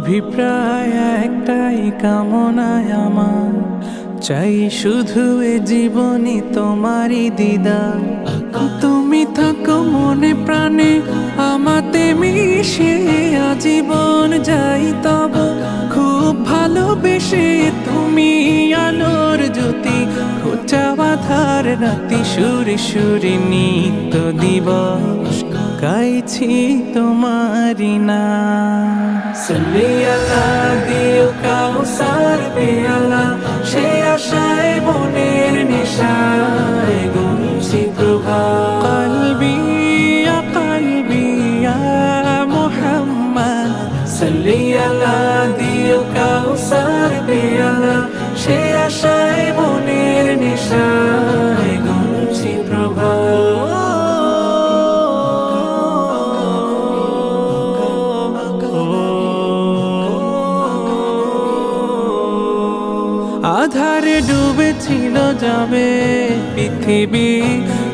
অভিপ্রায় একটাই কামনায় আমার, চাই শুধু এ জীবনে তোমারই দিদার। তুমি থাকো মনে প্রাণে আমাতে মিশে, আজীবন যাই তব খুব ভালোবেসে। তুমি আলোর জ্যোতি, খোঁচা বাঁধার রাতি, সুরে সুরে নিত্য দিবস গাইছি তোমারি নাম। সাল্লি আলা দিও কাউসার পেয়ালা, সে আশায় মনের নেশায় গুনছি প্রভাত। কলবি ইয়া কলবি ইয়া মুহাম্মদ, সাল্লি আলা দিও কাউসার পেয়ালা, সে আশায় মনের নেশায় গুনছি প্রভাত। আধারে ডুবেছিল যাবে পৃথিবী,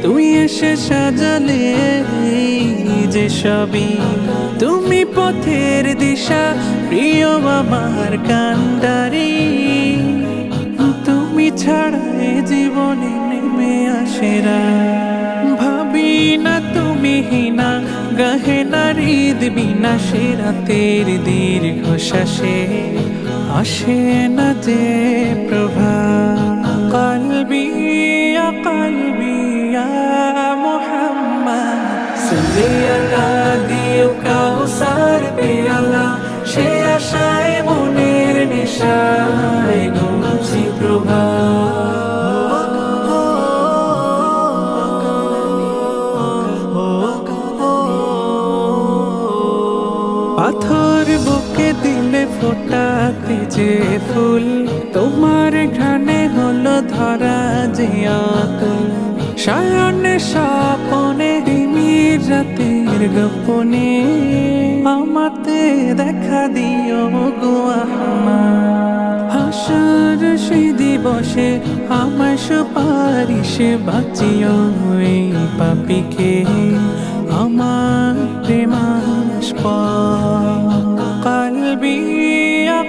তুই এসে সাজালে যে সবই। তুমি পথের দিশা, প্রিয় আমার কান্ডারি। তুমি ছাড়া এ জীবনে নেমে আসেরা, ভাবি না তুমি হিনা গাহে না হৃদ বিনা। সে রাতের দীর্ঘ শ্বাসে আসে না যে প্রভা। কলবি ইয়া কলবি ইয়া মুহাম্মদ, সাল্লি আলা দিও কাউসার পেয়ালা, সে আশায় মনের নেশায় গুনছি প্রভা। পাথর বুকে দিলে ফোটাতে যে ফুল, তোমার ঘ্রাণে হলো ধরা যে আকুল। শয়নে স্বপনে তিমির রাতের গোপনে, আমাতে দেখা দিও গো আহমদ। হাসর সেই দিবসে আমার সুপারিশে বাঁচিও এই পাপীকে, আমার প্রেমাস্পদ। কলবি ইয়া